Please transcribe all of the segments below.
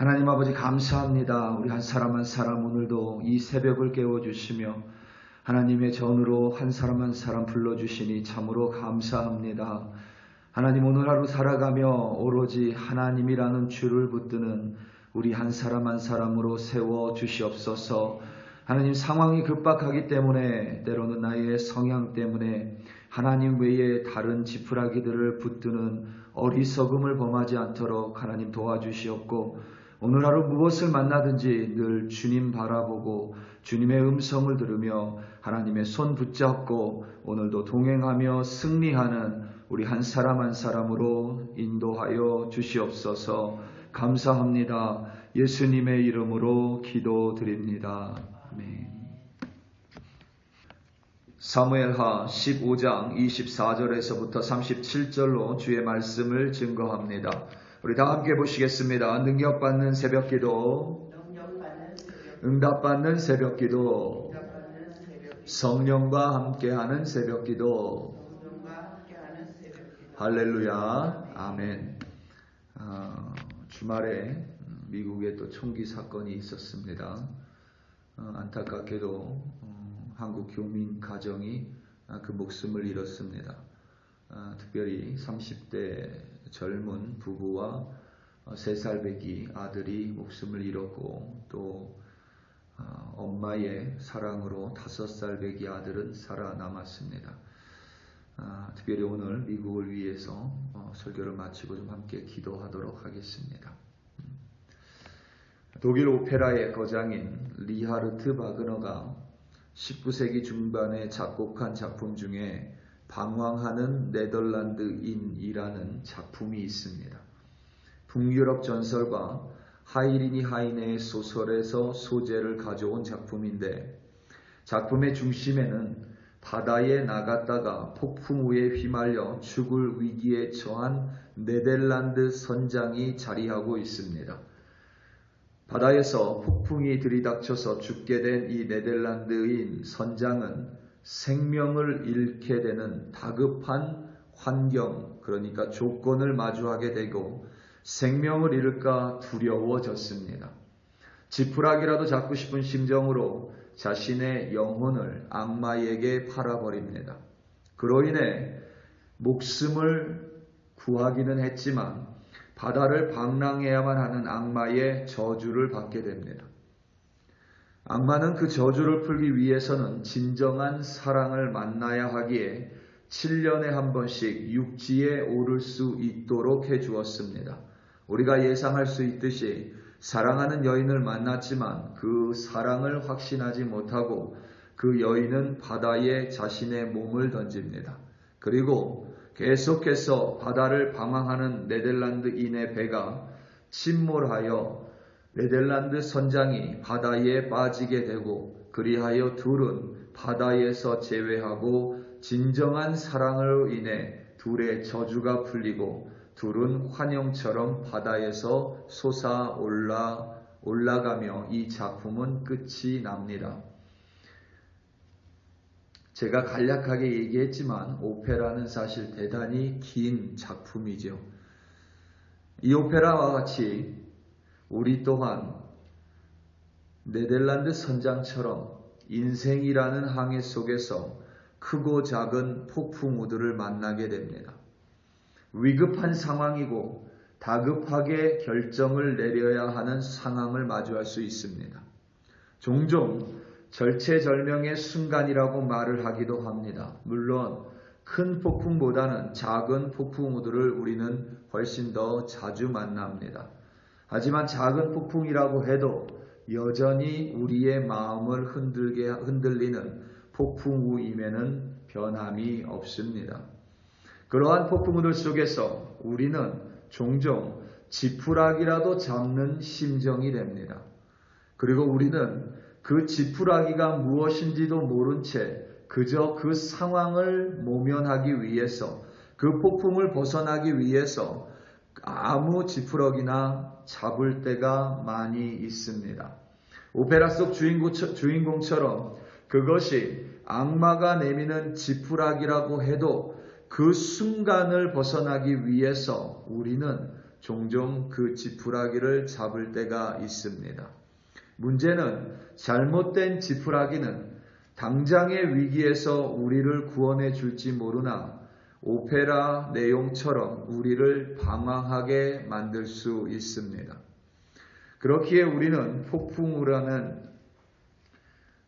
하나님 아버지 감사합니다. 우리 한 사람 한 사람 오늘도 이 새벽을 깨워주시며 하나님의 전으로 한 사람 불러주시니 참으로 감사합니다. 하나님 오늘 하루 살아가며 오로지 하나님이라는 줄을 붙드는 우리 한 사람으로 세워주시옵소서. 하나님 상황이 급박하기 때문에 때로는 나의 성향 때문에 하나님 외에 다른 지푸라기들을 붙드는 어리석음을 범하지 않도록 하나님 도와주시옵고 오늘 하루 무엇을 만나든지 늘 주님 바라보고 주님의 음성을 들으며 하나님의 손 붙잡고 오늘도 동행하며 승리하는 우리 한 사람으로 인도하여 주시옵소서. 감사합니다. 예수님의 이름으로 기도드립니다. 아멘. 사무엘하 15장 24절에서부터 37절로 주의 말씀을 증거합니다. 우리 다 함께 보시겠습니다. 능력받는 새벽기도, 응답받는 새벽기도, 성령과 함께하는 새벽기도. 할렐루야. 아멘. 주말에 미국에 또 총기 사건이 있었습니다. 안타깝게도 한국 교민 가정이 그 목숨을 잃었습니다. 특별히 30대 젊은 부부와 3살 배기 아들이 목숨을 잃었고 또 엄마의 사랑으로 5살 배기 아들은 살아남았습니다. 특별히 오늘 미국을 위해서 설교를 마치고 좀 함께 기도하도록 하겠습니다. 독일 오페라의 거장인 리하르트 바그너가 19세기 중반에 작곡한 작품 중에 방황하는 네덜란드인이라는 작품이 있습니다. 북유럽 전설과 하이리니 하이네의 소설에서 소재를 가져온 작품인데 작품의 중심에는 바다에 나갔다가 폭풍우에 휘말려 죽을 위기에 처한 네덜란드 선장이 자리하고 있습니다. 바다에서 폭풍이 들이닥쳐서 죽게 된 이 네덜란드인 선장은 생명을 잃게 되는 다급한 환경, 그러니까 조건을 마주하게 되고 생명을 잃을까 두려워졌습니다. 지푸라기라도 잡고 싶은 심정으로 자신의 영혼을 악마에게 팔아버립니다. 그로 인해 목숨을 구하기는 했지만 바다를 방랑해야만 하는 악마의 저주를 받게 됩니다. 악마는 그 저주를 풀기 위해서는 진정한 사랑을 만나야 하기에 7년에 한 번씩 육지에 오를 수 있도록 해주었습니다. 우리가 예상할 수 있듯이 사랑하는 여인을 만났지만 그 사랑을 확신하지 못하고 그 여인은 바다에 자신의 몸을 던집니다. 그리고 계속해서 바다를 방황하는 네덜란드인의 배가 침몰하여 네덜란드 선장이 바다에 빠지게 되고 그리하여 둘은 바다에서 재회하고 진정한 사랑으로 인해 둘의 저주가 풀리고 둘은 환영처럼 바다에서 솟아 올라가며 이 작품은 끝이 납니다. 제가 간략하게 얘기했지만 오페라는 사실 대단히 긴 작품이죠. 이 오페라와 같이 우리 또한 네덜란드 선장처럼 인생이라는 항해 속에서 크고 작은 폭풍우들을 만나게 됩니다. 위급한 상황이고 다급하게 결정을 내려야 하는 상황을 마주할 수 있습니다. 종종 절체절명의 순간이라고 말을 하기도 합니다. 물론 큰 폭풍보다는 작은 폭풍우들을 우리는 훨씬 더 자주 만납니다. 하지만 작은 폭풍이라고 해도 여전히 우리의 마음을 흔들리는 폭풍우임에는 변함이 없습니다. 그러한 폭풍우들 속에서 우리는 종종 지푸라기라도 잡는 심정이 됩니다. 그리고 우리는 그 지푸라기가 무엇인지도 모른 채 그저 그 상황을 모면하기 위해서 그 폭풍을 벗어나기 위해서 아무 지푸라기나 잡을 때가 많이 있습니다. 오페라 속 주인공처럼 그것이 악마가 내미는 지푸라기라고 해도 그 순간을 벗어나기 위해서 우리는 종종 그 지푸라기를 잡을 때가 있습니다. 문제는 잘못된 지푸라기는 당장의 위기에서 우리를 구원해 줄지 모르나 오페라 내용처럼 우리를 방황하게 만들 수 있습니다. 그렇기에 우리는 폭풍우라는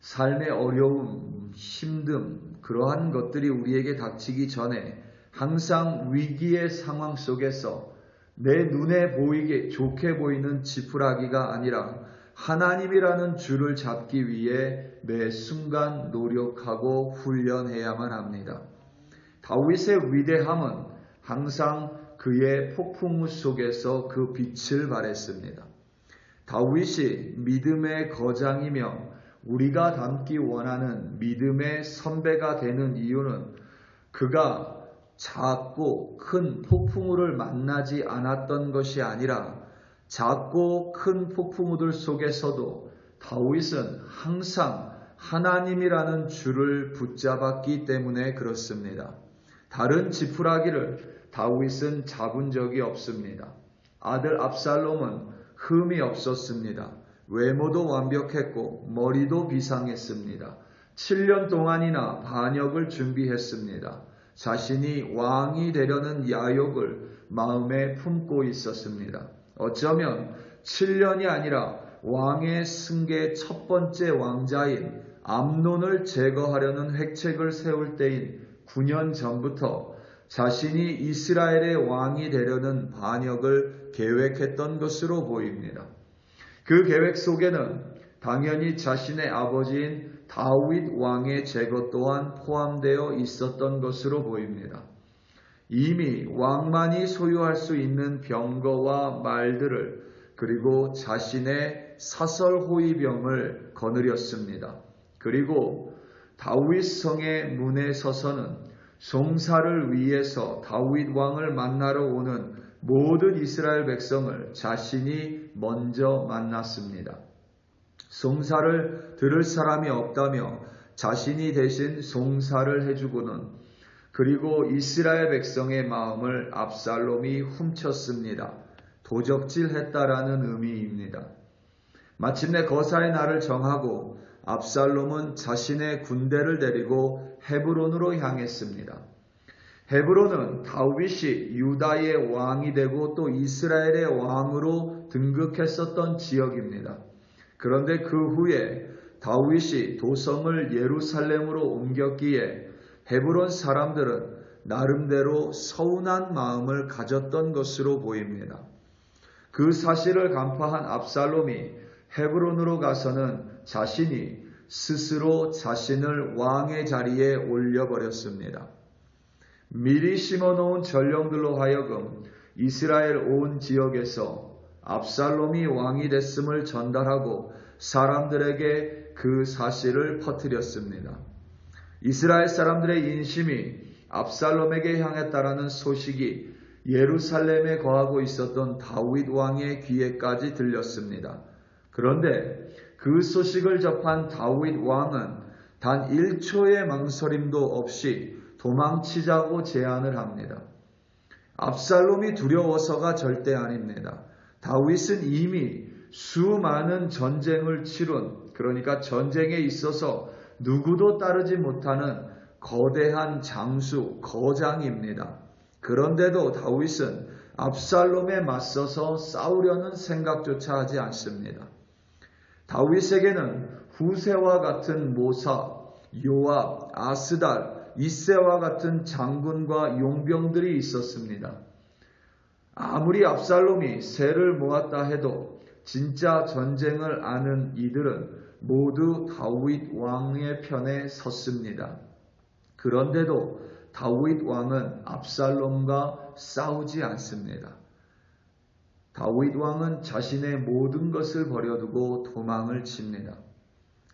삶의 어려움, 힘듦, 그러한 것들이 우리에게 닥치기 전에 항상 위기의 상황 속에서 내 눈에 보이게 좋게 보이는 지푸라기가 아니라 하나님이라는 줄을 잡기 위해 매 순간 노력하고 훈련해야만 합니다. 다윗의 위대함은 항상 그의 폭풍우 속에서 그 빛을 발했습니다. 다윗이 믿음의 거장이며 우리가 닮기 원하는 믿음의 선배가 되는 이유는 그가 작고 큰 폭풍우를 만나지 않았던 것이 아니라 작고 큰 폭풍우들 속에서도 다윗은 항상 하나님이라는 줄을 붙잡았기 때문에 그렇습니다. 다른 지푸라기를 다윗은 잡은 적이 없습니다. 아들 압살롬은 흠이 없었습니다. 외모도 완벽했고 머리도 비상했습니다. 7년 동안이나 반역을 준비했습니다. 자신이 왕이 되려는 야욕을 마음에 품고 있었습니다. 어쩌면 7년이 아니라 왕의 승계 첫 번째 왕자인 암논을 제거하려는 획책을 세울 때인 9년 전부터 자신이 이스라엘의 왕이 되려는 반역을 계획했던 것으로 보입니다. 그 계획 속에는 당연히 자신의 아버지인 다윗 왕의 제거 또한 포함되어 있었던 것으로 보입니다. 이미 왕만이 소유할 수 있는 병거와 말들을 그리고 자신의 사설호위병을 거느렸습니다. 그리고 다윗 성의 문에 서서는 송사를 위해서 다윗 왕을 만나러 오는 모든 이스라엘 백성을 자신이 먼저 만났습니다. 송사를 들을 사람이 없다며 자신이 대신 송사를 해주고는 그리고 이스라엘 백성의 마음을 압살롬이 훔쳤습니다. 도적질했다라는 의미입니다. 마침내 거사의 날을 정하고 압살롬은 자신의 군대를 데리고 헤브론으로 향했습니다. 헤브론은 다윗이 유다의 왕이 되고 또 이스라엘의 왕으로 등극했었던 지역입니다. 그런데 그 후에 다윗이 도성을 예루살렘으로 옮겼기에 헤브론 사람들은 나름대로 서운한 마음을 가졌던 것으로 보입니다. 그 사실을 간파한 압살롬이 헤브론으로 가서는 자신이 스스로 자신을 왕의 자리에 올려버렸습니다. 미리 심어놓은 전령들로 하여금 이스라엘 온 지역에서 압살롬이 왕이 됐음을 전달하고 사람들에게 그 사실을 퍼뜨렸습니다. 이스라엘 사람들의 인심이 압살롬에게 향했다라는 소식이 예루살렘에 거하고 있었던 다윗 왕의 귀에까지 들렸습니다. 그런데 그 소식을 접한 다윗 왕은 단 1초의 망설임도 없이 도망치자고 제안을 합니다. 압살롬이 두려워서가 절대 아닙니다. 다윗은 이미 수많은 전쟁을 치룬, 그러니까 전쟁에 있어서 누구도 따르지 못하는 거대한 장수, 거장입니다. 그런데도 다윗은 압살롬에 맞서서 싸우려는 생각조차 하지 않습니다. 다윗에게는 후세와 같은 모사, 요압, 아스달, 이세와 같은 장군과 용병들이 있었습니다. 아무리 압살롬이 세를 모았다 해도 진짜 전쟁을 아는 이들은 모두 다윗 왕의 편에 섰습니다. 그런데도 다윗 왕은 압살롬과 싸우지 않습니다. 다윗 왕은 자신의 모든 것을 버려두고 도망을 칩니다.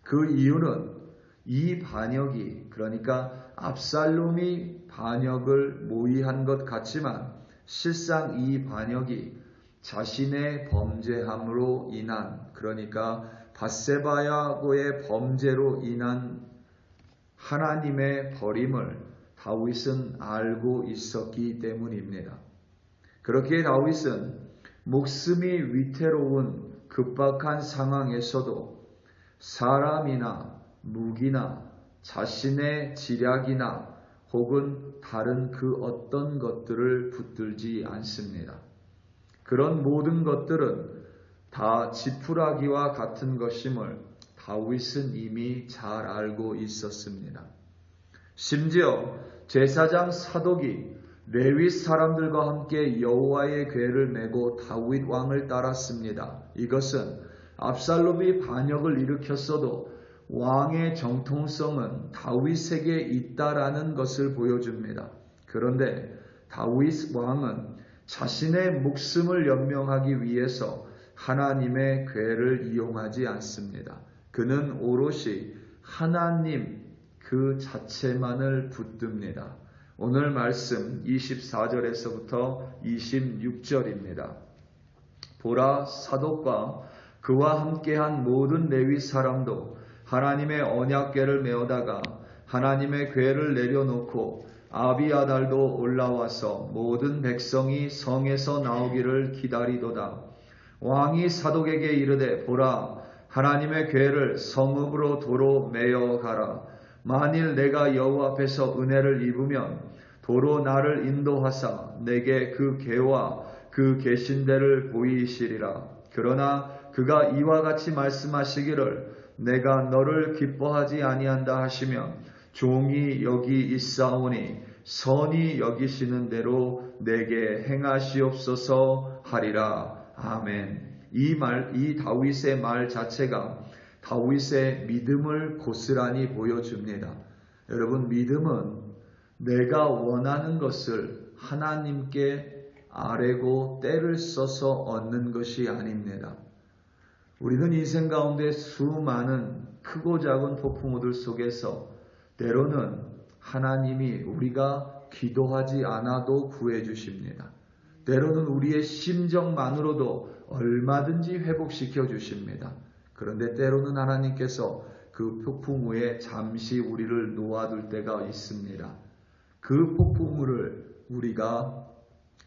그 이유는 이 반역이, 그러니까 압살롬이 반역을 모의한 것 같지만 실상 이 반역이 자신의 범죄함으로 인한, 그러니까 밧세바야고의 범죄로 인한 하나님의 버림을 다윗은 알고 있었기 때문입니다. 그렇기에 다윗은 목숨이 위태로운 급박한 상황에서도 사람이나 무기나 자신의 지략이나 혹은 다른 그 어떤 것들을 붙들지 않습니다. 그런 모든 것들은 다 지푸라기와 같은 것임을 다윗은 이미 잘 알고 있었습니다. 심지어 제사장 사독이 레위 사람들과 함께 여호와의 궤를 메고 다윗 왕을 따랐습니다. 이것은 압살롬이 반역을 일으켰어도 왕의 정통성은 다윗에게 있다라는 것을 보여줍니다. 그런데 다윗 왕은 자신의 목숨을 연명하기 위해서 하나님의 궤를 이용하지 않습니다. 그는 오롯이 하나님 그 자체만을 붙듭니다. 오늘 말씀 24절에서부터 26절입니다. 보라, 사독과 그와 함께한 모든 레위 사람도 하나님의 언약궤를 메어다가 하나님의 궤를 내려놓고 아비아달도 올라와서 모든 백성이 성에서 나오기를 기다리도다. 왕이 사독에게 이르되 보라, 하나님의 궤를 성읍으로 도로 메어 가라. 만일 내가 여호와 앞에서 은혜를 입으면 도로 나를 인도하사 내게 그 궤와 그 계신 데를 보이시리라. 그러나 그가 이와 같이 말씀하시기를 내가 너를 기뻐하지 아니한다 하시면 종이 여기 있사오니 선히 여기시는 대로 내게 행하시옵소서 하리라. 아멘. 이 다윗의 말 자체가 다윗의 믿음을 고스란히 보여줍니다. 여러분, 믿음은 내가 원하는 것을 하나님께 아뢰고 때를 써서 얻는 것이 아닙니다. 우리는 인생 가운데 수많은 크고 작은 폭풍우들 속에서 때로는 하나님이 우리가 기도하지 않아도 구해주십니다. 때로는 우리의 심정만으로도 얼마든지 회복시켜 주십니다. 그런데 때로는 하나님께서 그 폭풍우에 잠시 우리를 놓아둘 때가 있습니다. 그 폭풍우를 우리가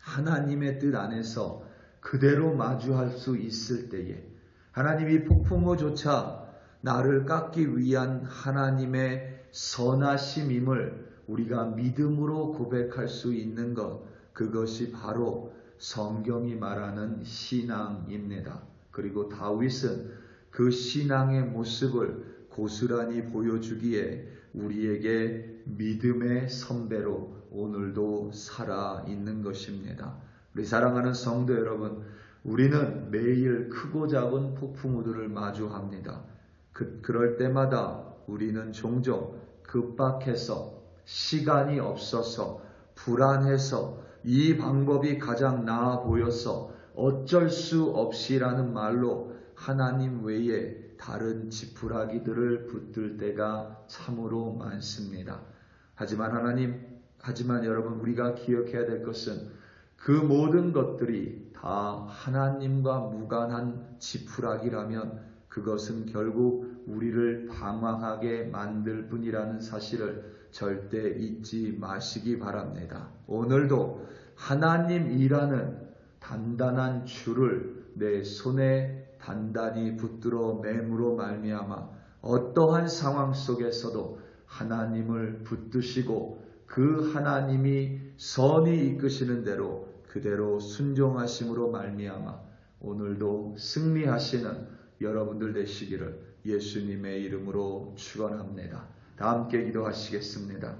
하나님의 뜻 안에서 그대로 마주할 수 있을 때에 하나님이 폭풍우조차 나를 깎기 위한 하나님의 선하심임을 우리가 믿음으로 고백할 수 있는 것, 그것이 바로 성경이 말하는 신앙입니다. 그리고 다윗은 그 신앙의 모습을 고스란히 보여주기에 우리에게 믿음의 선배로 오늘도 살아있는 것입니다. 우리 사랑하는 성도 여러분, 우리는 매일 크고 작은 폭풍우들을 마주합니다. 그럴 때마다 우리는 종종 급박해서 시간이 없어서 불안해서 이 방법이 가장 나아 보여서 어쩔 수 없이라는 말로 하나님 외에 다른 지푸라기들을 붙들 때가 참으로 많습니다. 하지만 여러분, 우리가 기억해야 될 것은 그 모든 것들이 다 하나님과 무관한 지푸라기라면 그것은 결국 우리를 방황하게 만들 뿐이라는 사실을 절대 잊지 마시기 바랍니다. 오늘도 하나님이라는 단단한 줄을 내 손에 단단히 붙들어 맴으로 말미암아 어떠한 상황 속에서도 하나님을 붙드시고 그 하나님이 선히 이끄시는 대로 그대로 순종하심으로 말미암아 오늘도 승리하시는 여러분들 되시기를 예수님의 이름으로 축원합니다. 다 함께 기도하시겠습니다.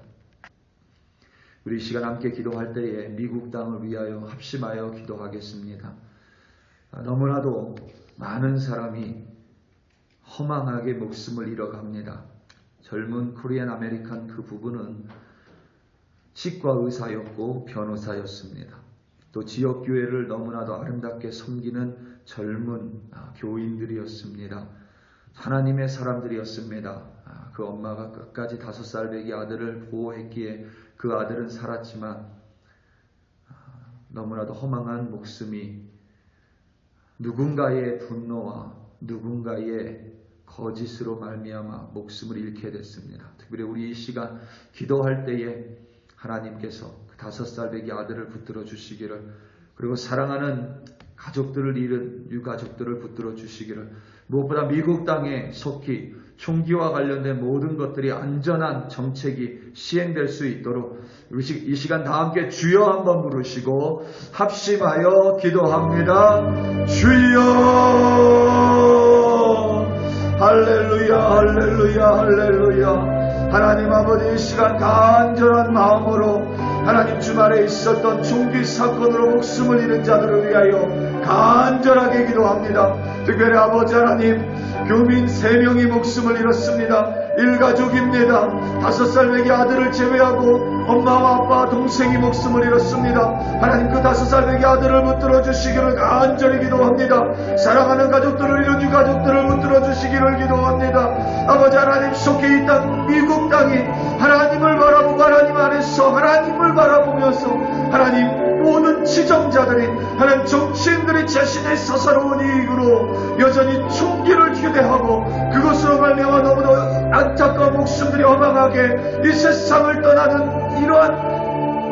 우리 시간 함께 기도할 때에 미국 땅을 위하여 합심하여 기도하겠습니다. 너무나도 많은 사람이 허망하게 목숨을 잃어갑니다. 젊은 코리안 아메리칸 그 부부는 치과 의사였고 변호사였습니다. 또 지역교회를 너무나도 아름답게 섬기는 젊은 교인들이었습니다. 하나님의 사람들이었습니다. 그 엄마가 끝까지 5살 배기 아들을 보호했기에 그 아들은 살았지만 너무나도 허망한 목숨이 누군가의 분노와 누군가의 거짓으로 말미암아 목숨을 잃게 됐습니다. 특별히 우리 이 시간 기도할 때에 하나님께서 그 5살 배기 아들을 붙들어 주시기를, 그리고 사랑하는 가족들을 잃은 유가족들을 붙들어 주시기를, 무엇보다 미국 땅에 속히 총기와 관련된 모든 것들이 안전한 정책이 시행될 수 있도록 이 시간 다 함께 주여 한번 부르시고 합심하여 기도합니다. 주여. 할렐루야 할렐루야 할렐루야. 하나님 아버지, 이 시간 간절한 마음으로 하나님 주말에 있었던 총기 사건으로 목숨을 잃은 자들을 위하여 간절하게 기도합니다. 특별히 아버지 하나님, 교민 3명이 목숨을 잃었습니다. 일가족입니다. 5살 배기 아들을 제외하고 엄마와 아빠, 동생이 목숨을 잃었습니다. 하나님, 그 5살 배기 아들을 붙들어 주시기를 간절히 기도합니다. 사랑하는 가족들을 잃은 유가족들을 붙들어 주시기를 기도합니다. 아버지 하나님, 속히 이 땅 미국 땅이 하나님을 바라보고 하나님 안에서 하나님을 바라보면서 하나님 모든 지정자들이, 하나님 정치인들이 자신의 사사로운 이익으로 여전히 총기를 휴대하고 그것으로 말미암아 너무도 안타까운 목숨들이 허망하게 이 세상을 떠나는 이러한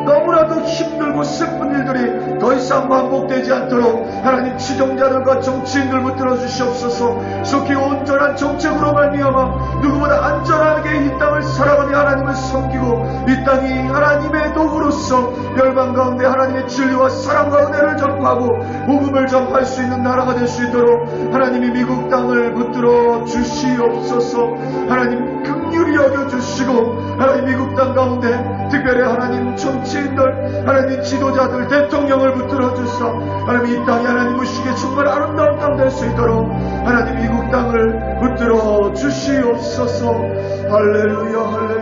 너무나도 힘들고 슬픈 일들이 더 이상 반복되지 않도록 하나님 지정자들과 정치인들 붙들어 주시옵소서. 속히 온전한 정책으로 말미암아 누구보다 안전하게 이 땅을 살아가며 하나님을 섬기고 이 땅이 하나님의 도구로서 멸망 가운데 하나님의 진리와 사랑과 은혜를 전파하고 복음을 전파할 수 있는 나라가 될 수 있도록 하나님이 미국 땅을 붙들어 주시옵소서. 하나님 긍휼히 여겨주시고 하나님 미국 땅 가운데 특별히 하나님 정치인들, 하나님 지도자들, 대통령을 붙들어 주사 하나님 이 땅이 하나님 보시기에 정말 아름다운 땅 될 수 있도록 하나님 미국 땅을 붙들어 주시옵소서. 할렐루야 할렐루야.